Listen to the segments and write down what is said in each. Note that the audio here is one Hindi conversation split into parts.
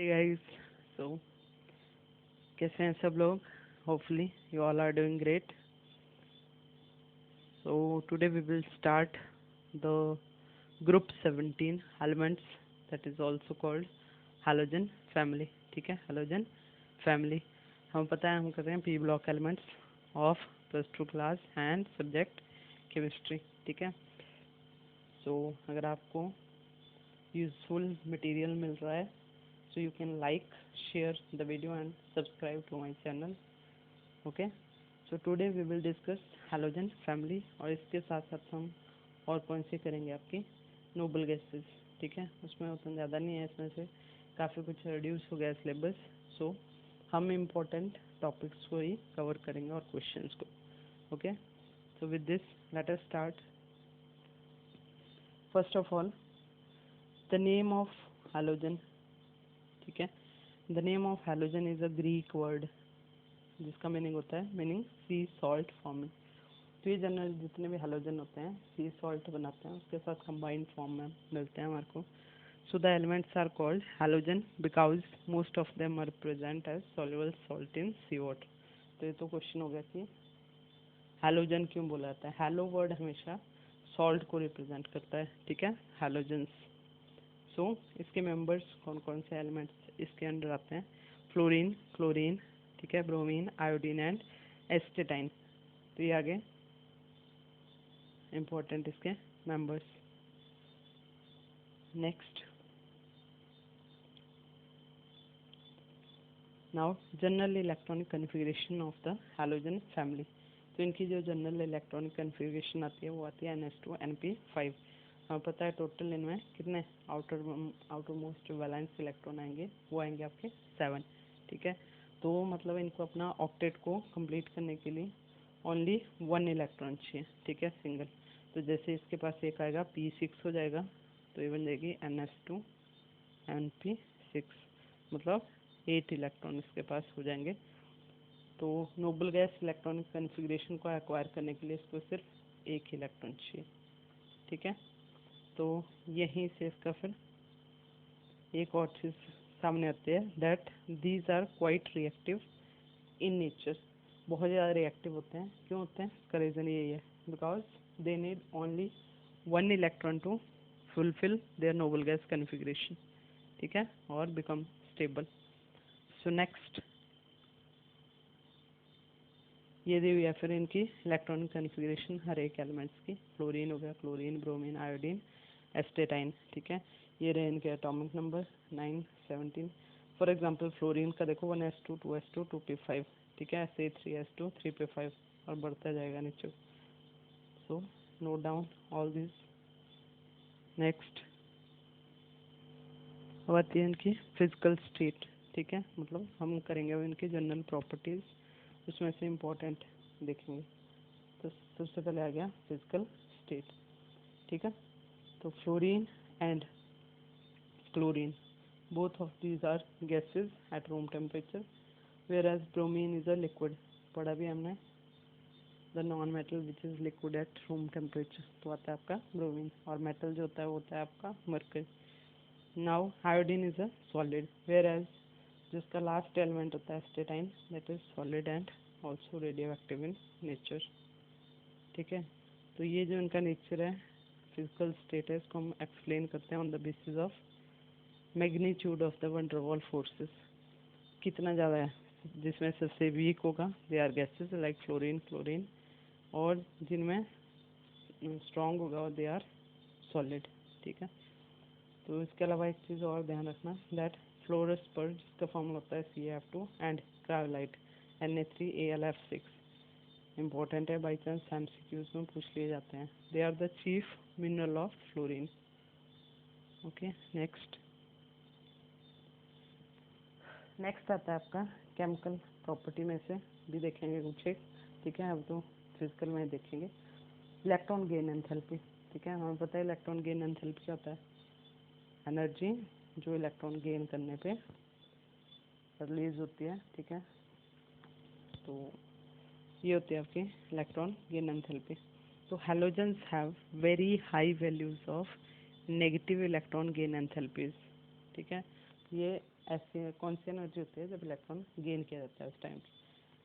Hey guys, so कैसे हैं सब लोग? Hopefully you all are doing great. So today we will start the group 17 elements, that is also called halogen family. ठीक है, halogen family. हम पता है हम कर रहे हैं P block elements of +2 class and subject chemistry. ठीक है, so अगर आपको useful material मिल रहा है, so you can like, share the video and subscribe to my channel. Okay, so today we will discuss halogen family और इसके साथ साथ हम और कौन से करेंगे आपकी नोबल गैसेस. ठीक है, उसमें उतना ज़्यादा नहीं है, इसमें से काफ़ी कुछ रिड्यूस हो गया सिलेबस. सो हम इम्पोर्टेंट टॉपिक्स को ही कवर करेंगे और क्वेश्चंस को. Okay, so with this let us start. First of all, the name of halogen. ठीक है, the name of halogen is a Greek word जिसका मीनिंग होता है मीनिंग सी सॉल्ट फॉर्मिंग. तो ये जनरल जितने भी हेलोजन होते हैं सी सॉल्ट बनाते हैं, उसके साथ कंबाइंड फॉर्म में मिलते हैं हमारे को. So the elements are called halogen because most of them are present as soluble salt in sea water. तो ये तो क्वेश्चन हो गया कि हेलोजन क्यों बोला जाता है. हेलो वर्ड हमेशा सॉल्ट को रिप्रेजेंट करता है. ठीक है, हेलोजन्स. सो इसके मेंबर्स कौन कौन से एलिमेंट्स इसके अंडर आते हैं? फ्लोरीन, क्लोरीन, ठीक है, ब्रोमीन, आयोडीन एंड एस्टेटाइन. तो ये आगे इम्पोर्टेंट इसके members. Next, now general electronic configuration of the halogen family. तो इनकी जो जनरल इलेक्ट्रॉनिक कन्फिग्रेशन आती है वो आती है NH2 NP5. हमें पता है टोटल इनमें कितने आउटर मोस्ट वैलेंस इलेक्ट्रॉन आएंगे, वो आएंगे आपके 7. ठीक है, तो मतलब इनको अपना ऑक्टेट को कंप्लीट करने के लिए ओनली 1 इलेक्ट्रॉन चाहिए. ठीक है, सिंगल. तो जैसे इसके पास एक आएगा P6 हो जाएगा, तो ये बन जाएगी NH2 NP6, मतलब 8 इलेक्ट्रॉन इसके पास हो जाएंगे. तो नोबल गैस इलेक्ट्रॉनिक कन्फिग्रेशन को एक्वायर करने के लिए इसको सिर्फ एक इलेक्ट्रॉन चाहिए. ठीक है, तो यहीं से इसका फिर एक और चीज़ सामने आती है that these are quite reactive in nature. बहुत ज़्यादा रिएक्टिव होते हैं. क्यों होते हैं? इसका रीज़न यही है because they need only 1 electron to fulfil their noble gas configuration. ठीक है, और बिकम स्टेबल. सो नेक्स्ट, ये दी हुई है फिर इनकी इलेक्ट्रॉनिक कन्फिग्रेशन हर एक एलिमेंट्स की. फ्लोरीन हो गया, क्लोरीन, ब्रोमीन, आयोडीन, एस्टेटाइन. ठीक है, ये रहे इनके atomic number 9, 17. For example fluorine का देखो 1s2 2s2 2p5. ठीक है, ऐसे 3s2 3p5 और बढ़ता जाएगा नीचे. So note down all this. Next अब आती है इनकी फिजिकल स्टेट. ठीक है, मतलब हम करेंगे अब इनकी जनरल प्रॉपर्टीज, उसमें से इम्पोर्टेंट देखेंगे. तो सबसे पहले आ गया फिजिकल स्टेट. ठीक है, तो fluorine and chlorine both of these are gases at room temperature, whereas bromine is a liquid. पढ़ा भी हमने the non metal which is liquid at room temperature. तो आता है आपका ब्रोमीन, और मेटल जो होता है वो होता है आपका mercury. now iodine is a solid, whereas जिसका लास्ट एलिमेंट होता है astatine, that is solid and also radio active in nature. ठीक है, तो ये जो इनका नेचर है फिजिकल स्टेट है, इसको हम एक्सप्लेन करते हैं on the basis of magnitude of the van der Waals forces. कितना ज़्यादा है, जिसमें सबसे वीक होगा they are gases like fluorine, chlorine, और जिनमें स्ट्रॉन्ग होगा दे आर सॉलिड. ठीक है, तो इसके अलावा एक चीज़ और ध्यान रखना दैट फ्लोरोस्पर जिसका फॉर्मूला होता है CF2 and cryolite Na3AlF6. Important है, बाई चांस MCQs में पूछ लिए जाते हैं. They are the chief mineral of fluorine. Okay, next आता है आपका केमिकल प्रॉपर्टी में से भी देखेंगे कुछ एक. ठीक है, अब तो फिजिकल में देखेंगे इलेक्ट्रॉन गेन एंथैल्पी. ठीक है, हमें पता है इलेक्ट्रॉन गेन एंथैल्पी क्या होता है? एनर्जी जो इलेक्ट्रॉन गेन करने पे रिलीज होती है. ठीक है, तो ये होती है आपकी इलेक्ट्रॉन गेन एंथैल्पी. तो halogens have very high values of negative electron gain enthalpies. ठीक है, ये ऐसी कौन सी एनर्जी होती है जब इलेक्ट्रॉन गेन किया जाता है उस टाइम।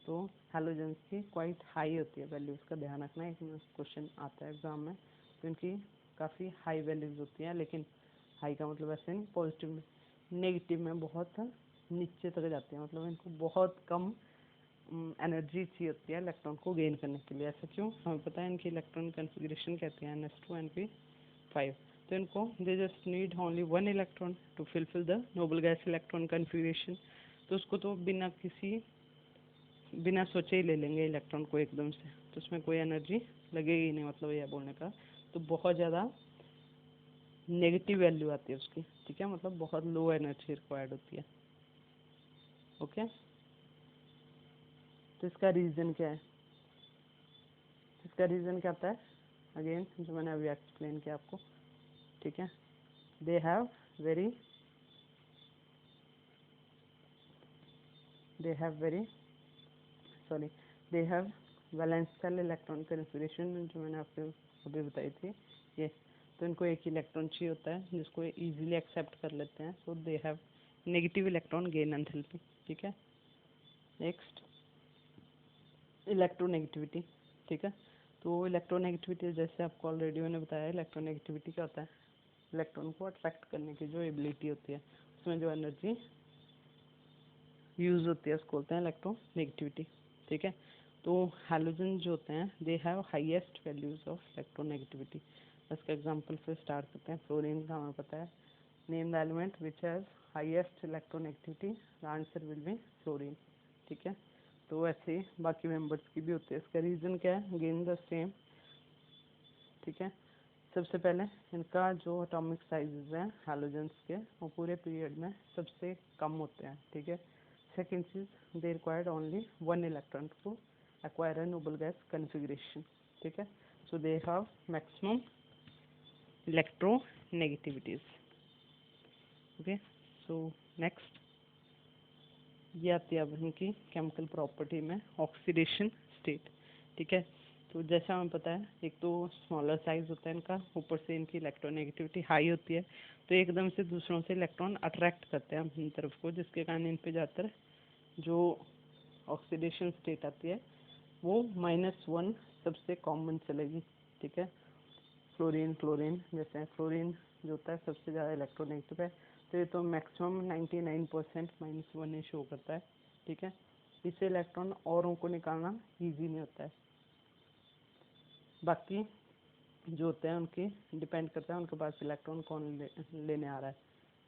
तो हैलोजेंस की क्वाइट हाई होती है वैल्यू, उसका ध्यान रखना, एक क्वेश्चन आता है एग्जाम में, तो इनकी काफ़ी हाई वैल्यूज होती हैं, लेकिन हाई का मतलब ऐसे नहीं पॉजिटिव में, नेगेटिव में बहुत नीचे तक जाते हैं, मतलब इनको बहुत कम एनर्जी चाहिए होती है इलेक्ट्रॉन को गेन करने के लिए। ऐसा क्यों, हमें पता है इनकी इलेक्ट्रॉन कन्फिग्रेशन कहते हैं NS2 NP5, तो इनको they just need only 1 electron to fulfil the noble gas electron configuration. तो उसको तो बिना सोचे ही ले लेंगे इलेक्ट्रॉन को एकदम से, तो उसमें कोई एनर्जी लगेगी नहीं, मतलब यह बोलने का। तो बहुत ज़्यादा नेगेटिव वैल्यू आती है उसकी, ठीक है, मतलब बहुत लो एनर्जी रिक्वायर्ड होती है। ओके, तो इसका रीज़न क्या है, इसका रीज़न क्या आता है, अगेन जो मैंने अभी एक्सप्लेन किया आपको, ठीक है। They have very they have valence shell electron configuration, जो मैंने आपको अभी बताई थी ये। तो इनको एक इलेक्ट्रॉन चाहिए होता है जिसको इजीली एक्सेप्ट कर लेते हैं, so they have negative electron gain enthalpy, ठीक है। नेक्स्ट इलेक्ट्रोनेगेटिविटी, ठीक है। तो इलेक्ट्रोनेगेटिविटी जैसे आपको ऑलरेडी मैंने बताया, इलेक्ट्रोनेगेटिविटी क्या होता है, इलेक्ट्रॉन को अट्रैक्ट करने की जो एबिलिटी होती है, उसमें जो एनर्जी यूज़ होती है उसको बोलते हैं इलेक्ट्रोनेगेटिविटी, ठीक है। तो हैलोजन जो होते हैं they have highest values of electronegativity. इसका एग्जांपल फिर स्टार्ट करते हैं। फ्लोरीन का हमें पता है, name the element which has highest electronegativity, the answer will be fluorine, ठीक है। तो ऐसे बाकी मेंबर्स की भी होती है। इसका रीज़न क्या है, अगेन द सेम, ठीक है। सबसे पहले इनका जो एटॉमिक साइजेस हैं हैलोजेंस के, वो पूरे पीरियड में सबसे कम होते हैं, ठीक है। सेकेंड चीज, they required only 1 electron to acquire a noble gas configuration, ठीक है। So they have maximum electronegativities. Okay, so next ये आती है अब इनकी केमिकल प्रॉपर्टी में ऑक्सीडेशन स्टेट, ठीक है। तो जैसा हमें पता है, एक तो स्मॉलर साइज होता है इनका, ऊपर से इनकी इलेक्ट्रोनेगेटिविटी हाई होती है, तो एकदम से दूसरों से इलेक्ट्रॉन अट्रैक्ट करते हैं अपनी तरफ को, जिसके कारण इन पे ज़्यादातर जो ऑक्सीडेशन स्टेट आती है वो -1 सबसे कॉमन चलेगी, ठीक है। फ्लोरीन जैसे फ्लोरीन जो होता है सबसे ज़्यादा इलेक्ट्रोनेगेटिव है, तो ये तो मैक्सिमम 99% -1 ही शो करता है, ठीक है। इससे इलेक्ट्रॉन औरों को निकालना ईजी नहीं होता है। बाकी जो होते हैं उनकी डिपेंड करता है उनके पास इलेक्ट्रॉन कौन लेने आ रहा है।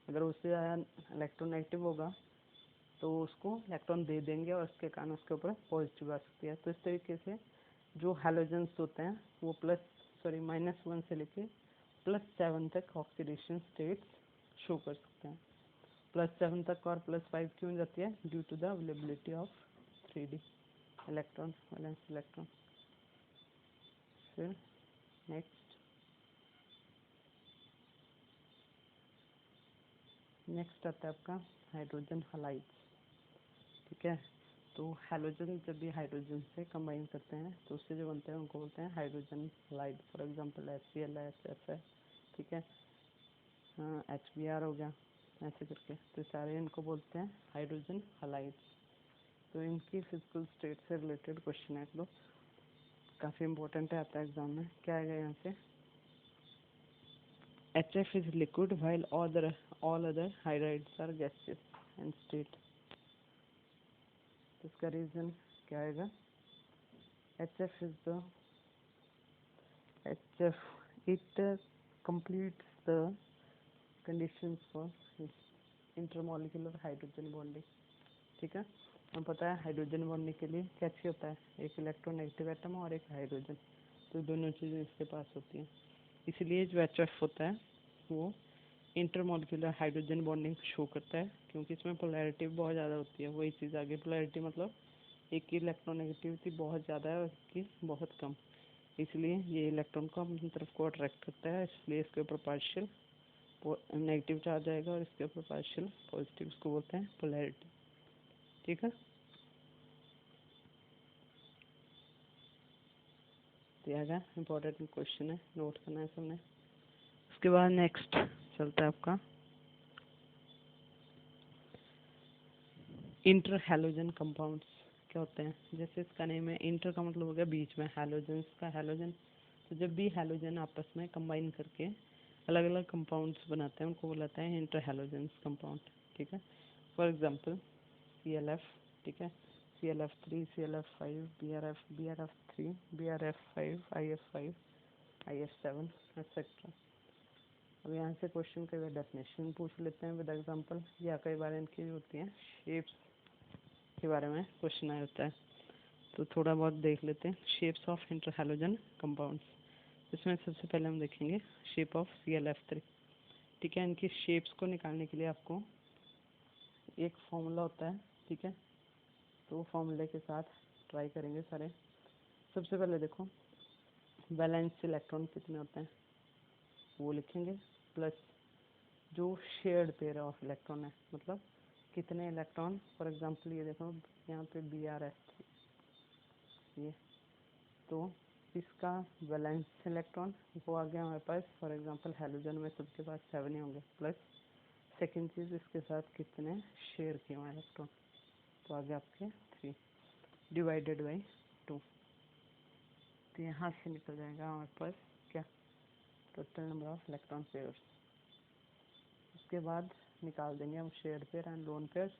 अगर उससे ज़्यादा इलेक्ट्रोनेगेटिव होगा तो उसको इलेक्ट्रॉन दे देंगे और उसके कारण उसके ऊपर पॉजिटिव आ सकती है। तो इस तरीके से जो हैलोजेंस होते हैं वो -1 से लेके +7 तक ऑक्सीडेशन स्टेट्स शो कर सकते हैं। +7 तक और +5 क्यों जाती है, due to the availability of 3D electron, valence electron. फिर नेक्स्ट आता है आपका हाइड्रोजन हलाइड्स, ठीक है। तो हैलोजन जब भी हाइड्रोजन से कंबाइन करते हैं तो उससे जो बनते हैं उनको बोलते हैं hydrogen halide. For example HCl है, SF है, ठीक है, HBr हो गया, ऐसे करके, तो सारे इनको बोलते हैं हाइड्रोजन हलाइड्स। तो इनकी फिजिकल स्टेट से रिलेटेड क्वेश्चन है, लो काफ़ी इंपॉर्टेंट है, आता है एग्जाम में। क्या आएगा यहाँ से, HF is liquid while all other hydrides are gaseous in state। तो इसका रीज़न क्या आएगा, HF is the HF it completes the conditions for intermolecular hydrogen bonding, ठीक है। हमें पता है हाइड्रोजन बॉन्डिंग के लिए क्या चाहिए होता है, एक इलेक्ट्रोनेगेटिव एटम और एक हाइड्रोजन, तो दोनों चीज़ें इसके पास होती हैं। इसलिए जो HF होता है वो इंटरमॉलिक्यूलर हाइड्रोजन बॉन्डिंग शो करता है, क्योंकि इसमें पोलैरिटी बहुत ज़्यादा होती है। वही चीज़ आगे, पोलैरिटी मतलब एक की इलेक्ट्रोनेगेटिविटी बहुत ज़्यादा है और इसकी बहुत कम, इसलिए ये इलेक्ट्रॉन को अपनी तरफ को अट्रैक्ट करता है, इसलिए इसके ऊपर पार्शियल नेगेटिव चार्ज आएगा और इसके ऊपर पार्शियल पॉजिटिव, इसको बोलते हैं पोलैरिटी, ठीक है। दिया गया इंपॉर्टेंट क्वेश्चन है, नोट करना है सबने। उसके बाद नेक्स्ट चलता है आपका इंटर हैलोजन कंपाउंड्स क्या होते हैं? जैसे इसका नेम है, इंटर का मतलब हो गया बीच में, हैलोजन का हैलोजन, तो जब भी हैलोजन आपस में कंबाइन करके अलग अलग कंपाउंड्स बनाते हैं उनको बोलाते हैं इंटर हैलोजन कंपाउंड, ठीक है। फॉर एग्जांपल ClF, ठीक है, ClF3, ClF5, BrF3, BrF5, IF5, IF7 etcetera. अब यहाँ से क्वेश्चन कई बार डेफिनेशन पूछ लेते हैं विद एग्जांपल, या कई बार इनकी होती है शेप्स के बारे में क्वेश्चन आया होता है, तो थोड़ा बहुत देख लेते हैं। Shapes of inter halogen compounds, इसमें सबसे पहले हम देखेंगे शेप ऑफ ClF3, ठीक है। इनकी शेप्स को निकालने के लिए आपको एक फॉर्मूला होता है, ठीक है, तो फॉर्मूले के साथ ट्राई करेंगे सारे। सबसे पहले देखो वैलेंस इलेक्ट्रॉन कितने होते हैं वो लिखेंगे, प्लस जो शेयर्ड पेयर ऑफ इलेक्ट्रॉन है, मतलब कितने इलेक्ट्रॉन। फॉर एग्जांपल ये देखो यहाँ पे BrF3, ये तो इसका वैलेंस इलेक्ट्रॉन वो आ गया हमारे पास। फॉर एग्जांपल हैलोजन में सबके पास 7 ही होंगे, प्लस सेकेंड चीज़ इसके साथ कितने शेयर किए हुए इलेक्ट्रॉन, तो आ गया आपके 3 डिवाइडेड बाई 2, तो यहाँ से निकल जाएगा हमारे पास क्या, total number of electron pairs. उसके बाद निकाल देंगे हम share pair and lone pair,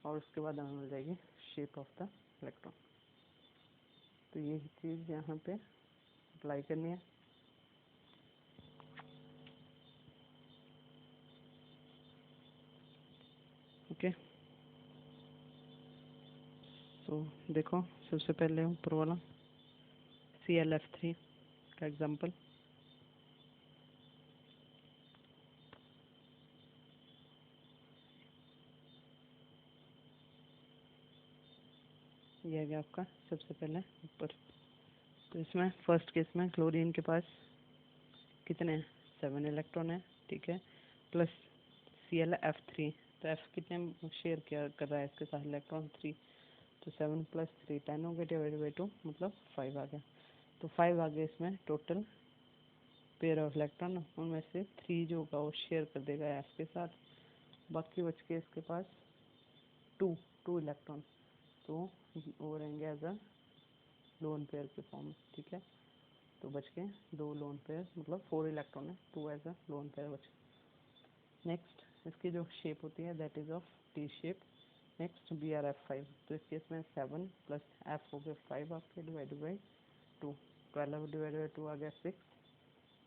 और उसके बाद हमें मिल जाएगी शेप ऑफ द इलेक्ट्रॉन। तो यही चीज़ यहाँ पे अप्लाई करनी है। ओके, तो देखो सबसे पहले ऊपर वाला ClF3 का एग्जांपल, ये आ गया आपका सबसे पहले ऊपर। तो इसमें फर्स्ट केस में क्लोरीन के पास कितने हैं, 7 इलेक्ट्रॉन है, ठीक है, प्लस ClF3, तो F कितने शेयर किया कर रहा है इसके साथ इलेक्ट्रॉन 3, तो 7 + 3 10 हो गया, डिवाइडेड बाई 2 मतलब 5 आ गया। तो 5 आ गया इसमें टोटल पेयर ऑफ इलेक्ट्रॉन, उनमें से 3 जो होगा वो शेयर कर देगा F के साथ, बाकी बच के इसके पास 2 इलेक्ट्रॉन, तो वो रहेंगे एज अ लोन पेयर के फॉर्म, ठीक है। तो बच के 2 लोन पेयर, मतलब 4 इलेक्ट्रॉन है, 2 एज अ लोन पेयर बच के। नेक्स्ट इसकी जो शेप होती है that is of T shape. Next BrF5, तो इसके इसमें 7 + F हो गया 5 आपके, डिवाइडेड बाई 2, 12 डिवाइडेड बाई 2 आ गया 6,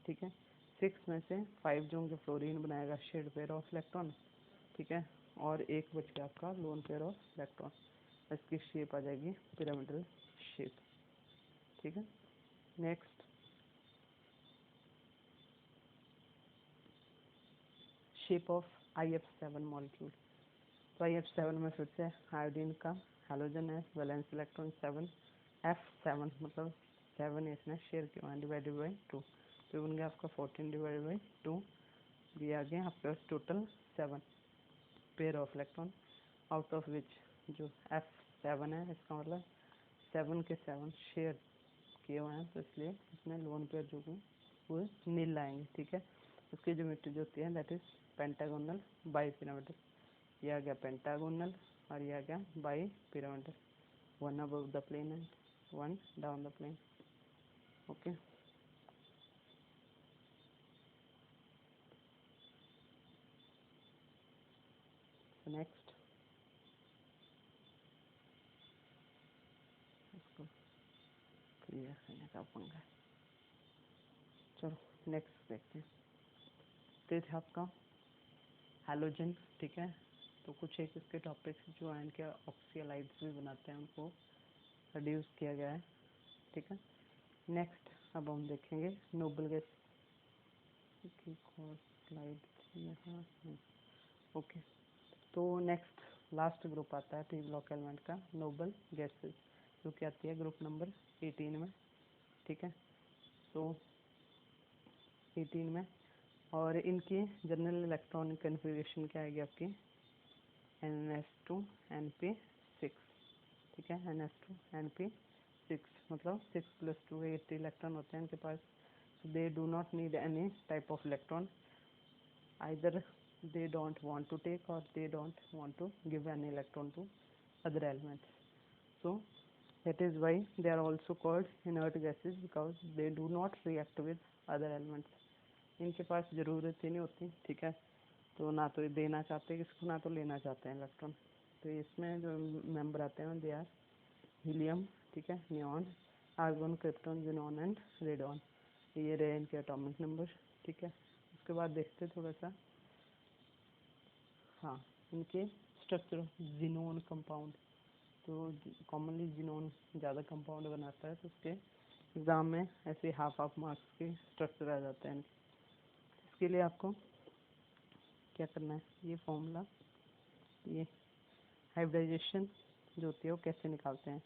ठीक है। 6 में से 5 जो होंगे फ्लोरीन बनाएगा शेड पेयर ऑफ इलेक्ट्रॉन, ठीक है, और एक बच गया आपका लोन पेयर ऑफ इलेक्ट्रॉन। इसकी शेप आ जाएगी पिरामिडल शेप, ठीक है। Next shape of IF7 molecule, तो IF7 में फिर से आयोडीन का हैलोजन है, वैलेंस इलेक्ट्रॉन 7, F7 मतलब 7 इसने शेयर किया है, डिवाइडेड बाई 2, तो बन गया आपका 14 डिवाइडेड बाई 2, ये आ गया आपके पास total 7 pair of electron, out of which जो F7 है इसका मतलब 7 के 7 शेयर किए हुए हैं, तो इसलिए इसमें लोन पेयर जो भी वो नील आएंगे, ठीक है। उसकी ज्योमेट्री जो होती है that is pentagonal bipyramidal, ये आ गया पेंटागोनल और ये आ गया bipyramidal, 1 above the plane and 1 down the plane, okay. Next इसको क्लियर करने का पंगा, चलो नेक्स्ट देखते हैं। तो ये था आपका हैलोजन, ठीक है। तो कुछ एक इसके टॉपिक्स जो आयन के ऑक्सीलाइड्स भी बनाते हैं उनको रिड्यूस किया गया है, ठीक है। नेक्स्ट अब हम देखेंगे नोबल गैस की स्लाइड यहाँ, ओके। तो नेक्स्ट लास्ट ग्रुप आता है पी ब्लॉक एलिमेंट का, नोबल गैसेस, जो कि आती है ग्रुप नंबर 18 में, ठीक है। तो 18 में, और इनकी जनरल इलेक्ट्रॉनिक कन्फिग्रेशन क्या आएगी आपकी, NS2 NP6, ठीक है, NS2 NP6 मतलब 6 + 2 8 इलेक्ट्रॉन होते हैं इनके पास। They do not need any type of electron, either they don't want to take or they don't want to give an electron to other elements. So that is why they are also called inert gases, because they do not react with other elements. इनके पास ज़रूरत ही नहीं होती, ठीक है, तो ना तो देना चाहते किसको, ना तो लेना चाहते हैं इलेक्ट्रॉन। तो इसमें जो मेंबर आते हैं दे आर हीलियम, ठीक है, neon, argon, krypton, xenon and radon. ये रहे इनके एटॉमिक नंबर, ठीक है। उसके बाद देखते थोड़ा सा, हाँ, इनके स्ट्रक्चर। ज़ीनॉन कंपाउंड, तो कॉमनली ज़ीनॉन ज़्यादा कंपाउंड बनाता है, तो उसके एग्ज़ाम में ऐसे हाफ मार्क्स के स्ट्रक्चर आ जाते हैं। इसके लिए आपको क्या करना है, ये फॉर्मूला, ये हाइब्रिडाइजेशन जो होती है वो कैसे निकालते हैं।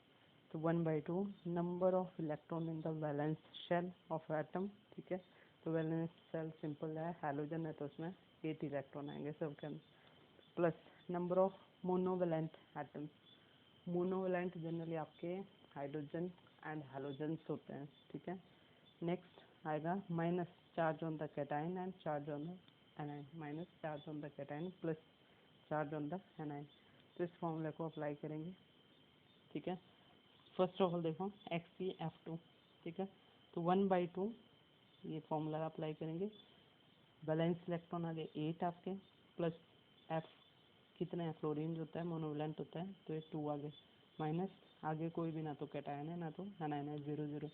तो 1/2 number of electron in the valence shell of atom, ठीक है। तो वैलेंस शेल सिंपल है, हैलोजन है तो उसमें 8 इलेक्ट्रॉन आएंगे सबके अंदर, plus number of monovalent atoms. Monovalent generally आपके हाइड्रोजन एंड हैलोजन्स होते हैं, ठीक है। नेक्स्ट आएगा minus charge on the cation and charge on the anion, minus charge on the cation plus charge on the anion. तो इस फॉर्मूले को अप्लाई करेंगे, ठीक है। फर्स्ट ऑफ ऑल देखो XeF2, ठीक है। तो 1/2 ये फॉर्मूला अप्लाई करेंगे, बैलेंस इलेक्ट्रॉन आगे 8 आपके, प्लस F कितने हैं, फ्लोरीन जो होता है मोनोवेलेंट होता है, तो ये 2 आगे, माइनस आगे कोई भी ना तो कैटायन है ना तो एनाइन है, 0 0।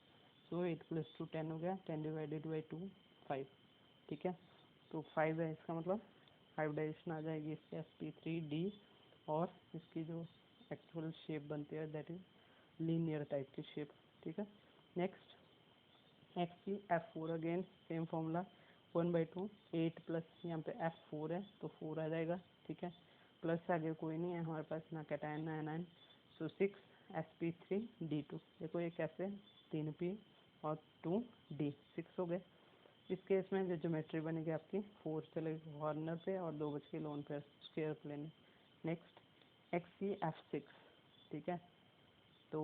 सो 8 + 2 10 हो गया, 10 / 2 5, ठीक है। तो 5 है, इसका मतलब हाइब्रिडाइजेशन आ जाएगी इसके sp3d, और इसकी जो एक्चुअल शेप बनती है दैट इज लीनियर टाइप की शेप, ठीक है। Next XeF4, again same formula, 1/2 8 plus यहाँ पे F4 है तो 4 आ जाएगा, ठीक है। प्लस आगे कोई नहीं है हमारे पास, ना कैटायन ना एनाइन, सो 6 sp3d2। देखो ये कैसे 3p और 2d 6 हो गए। इस केस में जो ज्योमेट्री बनेगी आपकी 4 चलेगी कॉर्नर पे और 2 बच के लोन पे स्क्वायर प्लेन। नेक्स्ट XeF6, ठीक है। तो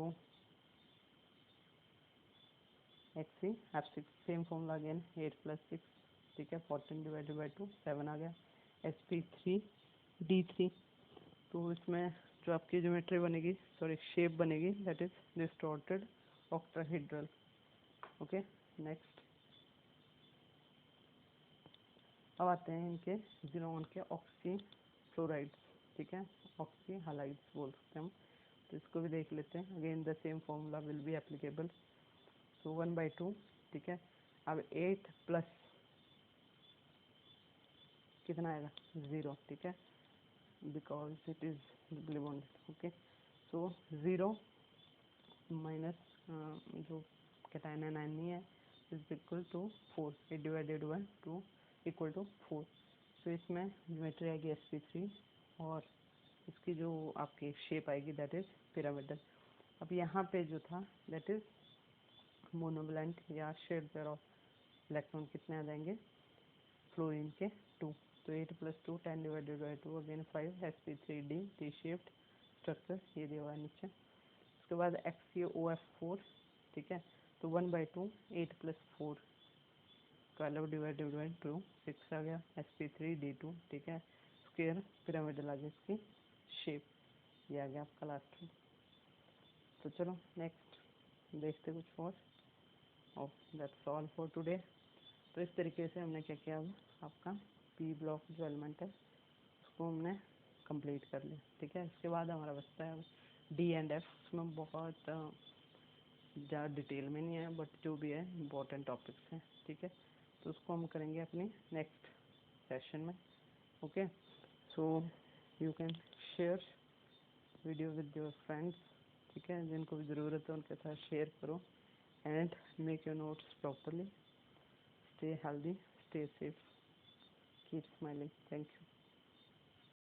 XeF6 सेम फॉर्मूला अगेन 8 + 6, ठीक है, 14 / 2 7 आ गया, sp3d3। तो इसमें जो आपकी ज्योमेट्री बनेगी, सॉरी शेप बनेगी, that is distorted octahedral, okay. Next अब आते हैं इनके ज़ीनॉन के ऑक्सी फ्लोराइड्स, ठीक है, ऑक्सी हालाइड्स बोल सकते हैं हम। तो इसको भी देख लेते हैं, again the same formula will be applicable. So 1/2, ठीक है। अब 8 प्लस कितना आएगा 0, ठीक है, because it is doubly bonded, okay. So 0 minus जो कैटायन एनाइन नहीं है is equal to 4, 8 / 2 equal to 4। तो इसमें ज्योमेट्री आएगी sp3 और इसकी जो आपकी शेप आएगी दैट इज पिरामिडल। अब यहाँ पे जो था दैट इज मोनोवेलेंट या शेड पेयर ऑफ इलेक्ट्रॉन कितने आ जाएंगे, फ्लोरीन के 2। तो 8 + 2 10 / 2 again 5 sp3d T shaped structure, ये दिया हुआ है नीचे। उसके बाद XeOF4, ठीक है। तो 1/2 8 + 4 12 / 2 6 आ गया, sp3d2, ठीक है, स्क्वायर पिरामिडल आ गया इसकी शेप, ये आ गया आपका लास्ट में। तो चलो नेक्स्ट देखते कुछ और दैट्स ऑल फॉर टुडे। तो इस तरीके से हमने क्या किया, आपका पी ब्लॉक जो एलिमेंट है उसको हमने कंप्लीट कर लिया, ठीक है। इसके बाद हमारा बचता है डी एंड एफ, उसमें बहुत ज़्यादा डिटेल में नहीं है बट जो भी है इम्पोर्टेंट टॉपिक्स हैं, ठीक है। तो उसको हम करेंगे अपनी नेक्स्ट सेशन में, okay. So you can share video with your friends, ठीक है, जिनको भी ज़रूरत है उनके साथ शेयर करो, and make your notes properly. Stay healthy, stay safe, keep smiling. Thank you.